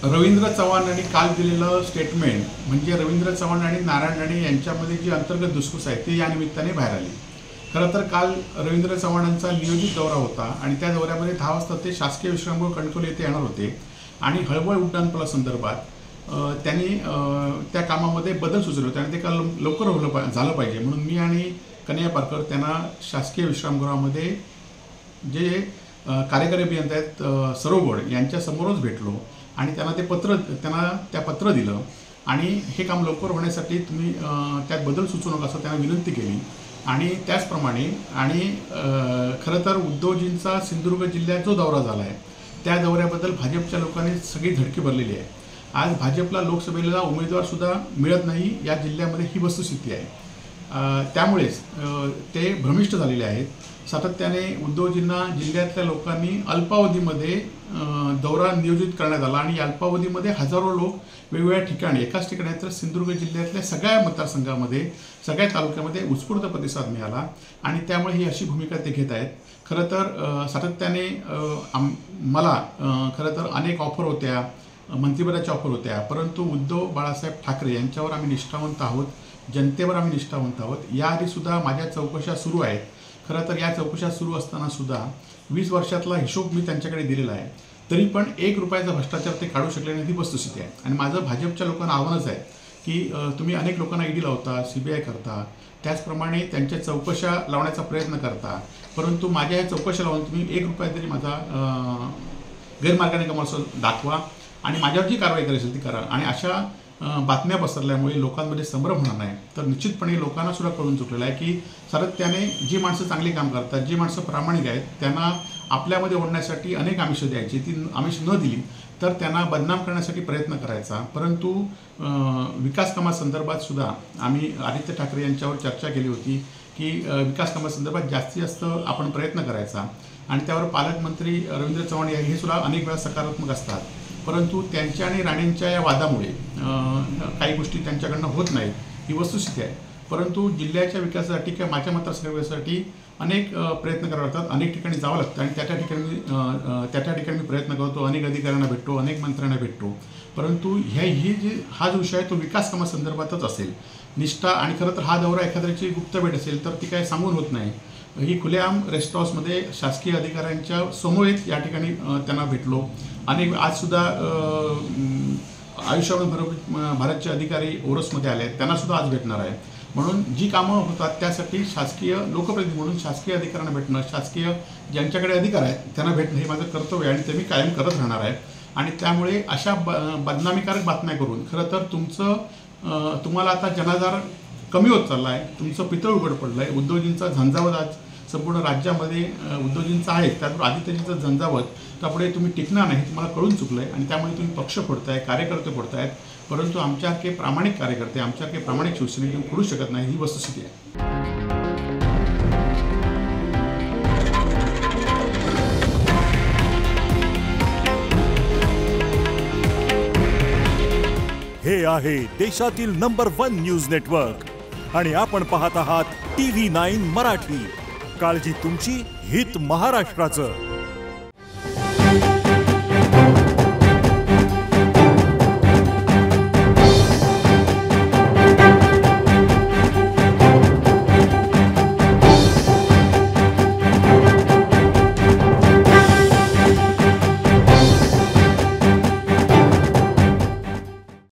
रवींद्र चव्हाण यांनी काल दिलेलं स्टेटमेंट म्हणजे रवींद्र चव्हाण आणि नारायण राणे यांच्यामध्ये जी अंतर्गत धुसफूस आहे ती या निमित्ताने बाहेर आली। खरं तर काल रवींद्र चव्हाणांचा नियोजित दौरा होता आणि त्या दौऱ्यामध्ये 10 वाजता ते शासकीय विश्रामगृह कणकवली येथे येणार होते आणि हळवळ उड्डाणपुलासंदर्भात त्यांनी त्या कामामध्ये बदल सुचवले होते आणि ते काल लवकर झालं पाहिजे म्हणून मी आणि कन्हैया पारकर त्यांना शासकीय विश्रामगृहामध्ये जे कार्यकारी अभियंता आहेत सरोगड यांच्या समोरच भेटलो आणि त्यांना पत्र दिलं आणि हे काम लवकर होण्यासाठी तुम्ही त्यात बदल सुचवू नका असं त्यांना विनंती केली आणि त्याचप्रमाणे आणि खरं तर उद्धवजींचा सिंधुदुर्ग जिल्ह्यात जो दौरा झाला आहे त्या दौऱ्याबद्दल भाजपच्या लोकांनी सगळी धडकी भरलेली आहे। आज भाजपला लोकसभेला उमेदवारसुद्धा मिळत नाही या जिल्ह्यामध्ये ही वस्तुस्थिती आहे। त्यामुळेच ते भ्रमिष्ट झालेले आहेत। सातत्याने उद्धवजींना जिल्ह्यातल्या लोकांनी अल्पावधीमध्ये दौरा नियोजित करण्यात आला आणि अल्पावधीमध्ये हजारो लोक वेगवेगळ्या ठिकाणी एकाच ठिकाणी तर सिंधुदुर्ग जिल्ह्यातल्या सगळ्या मतदारसंघामध्ये सगळ्या तालुक्यामध्ये उत्स्फूर्त प्रतिसाद मिळाला आणि त्यामुळे ही अशी भूमिका ते घेत आहेत। खरं तर सातत्याने मला खरं तर अनेक ऑफर होत्या, मंत्रिपदाच्या ऑफर होत्या, परंतु उद्धव बाळासाहेब ठाकरे यांच्यावर आम्ही निष्ठावंत आहोत, जनतेवर आम्ही निष्ठावंत आहोत। याआधीसुद्धा माझ्या चौकशा सुरू आहेत। खरं तर या चौकशा सुरू असताना सुद्धा 20 वर्षातला हिशोब मी त्यांच्याकडे दिलेला आहे, तरी पण 1 रुपयाचा भ्रष्टाचार ते काढू शकले नाही ही वस्तुस्थिती आहे। आणि माझं भाजपच्या लोकांना आव्हानच आहे की तुम्ही अनेक लोकांना ईडी लावता, CBI करता, त्याचप्रमाणे त्यांच्या चौकशा लावण्याचा प्रयत्न करता, परंतु माझ्या या चौकशा लावून तुम्ही 1 रुपया तरी माझा गैरमार्गाने कमाल दाखवा आणि माझ्यावर जी कारवाई करायची ती करा। आणि अशा बातम्या पसरल्यामुळे लोकांमध्ये संभ्रम होणार नाही तर निश्चितपणे लोकांना सुद्धा कळून चुकलेलं आहे की सातत्याने जी माणसं चांगली काम करतात, जी माणसं प्रामाणिक आहेत त्यांना आपल्यामध्ये ओढण्यासाठी अनेक आमिषं द्यायची, ती आमिष न दिली तर त्यांना बदनाम करण्यासाठी प्रयत्न करायचा। परंतु विकास कामासंदर्भात सुद्धा आम्ही आदित्य ठाकरे यांच्यावर चर्चा केली होती की विकास कामासंदर्भात जास्तीत जास्त आपण प्रयत्न करायचा आणि त्यावर पालकमंत्री रवींद्र चव्हाण हे सुद्धा अनेक वेळा सकारात्मक असतात, परंतु त्यांच्या आणि राणेंच्या या वादामुळे काही गोष्टी त्यांच्याकडनं होत नाहीत ही वस्तुस्थिती आहे। परंतु जिल्ह्याच्या विकासासाठी किंवा माझ्या मतदारसंघासाठी अनेक प्रयत्न करावे लागतात, अनेक ठिकाणी जावं लागतं आणि त्या ठिकाणी मी प्रयत्न करतो, अनेक अधिकाऱ्यांना भेटतो, अनेक मंत्र्यांना भेटतो, परंतु हा जो विषय आहे तो विकास कामासंदर्भातच असेल निष्ठा। आणि खरं तर हा दौरा एखाद्याची गुप्त भेट असेल तर ती काय सांगून होत नाही। ही खुलेआम रेस्ट हाऊसमध्ये शासकीय अधिकाऱ्यांच्या समवेत या ठिकाणी त्यांना भेटलो। अनेक आजसुद्धा आयुष्यमान भारतचे अधिकारी ओरसमध्ये आले आहेत, त्यांनासुद्धा आज भेटणार आहे। म्हणून जी कामं होतात त्यासाठी शासकीय लोकप्रतिनिधी म्हणून शासकीय अधिकाऱ्यांना भेटणं, शासकीय ज्यांच्याकडे अधिकार आहेत त्यांना भेटणं हे माझं कर्तव्य आहे आणि ते मी कायम करत राहणार आहे। आणि त्यामुळे अशा बदनामीकारक बातम्या करून खरं तर तुम्हाला आता जनाधार कमी होत चालला आहे, तुमचं पितळ उघड पडलं आहे। उद्धवजींचा झंझावत आज संपूर्ण राज्यामध्ये उद्धवजींचा आहे, त्यामुळे आदित्यजींचं झंझावत त्यापुढे तुम्ही टिकणार नाही तुम्हाला कळून चुकलं आहे आणि त्यामुळे तुम्ही पक्ष फोडताय, कार्यकर्ते फोडतायत, परंतु आमच्यासारखे प्रामाणिक कार्यकर्ते, आमच्यासारखे प्रामाणिक शिवसैनिक तुम्ही फोडू शकत नाही ही वस्तुस्थिती आहे। हे आहे देशातील नंबर 1 न्यूज नेटवर्क आणि आपण पाहत आहात TV9 मराठी। काळजी तुमची, हित महाराष्ट्राचं।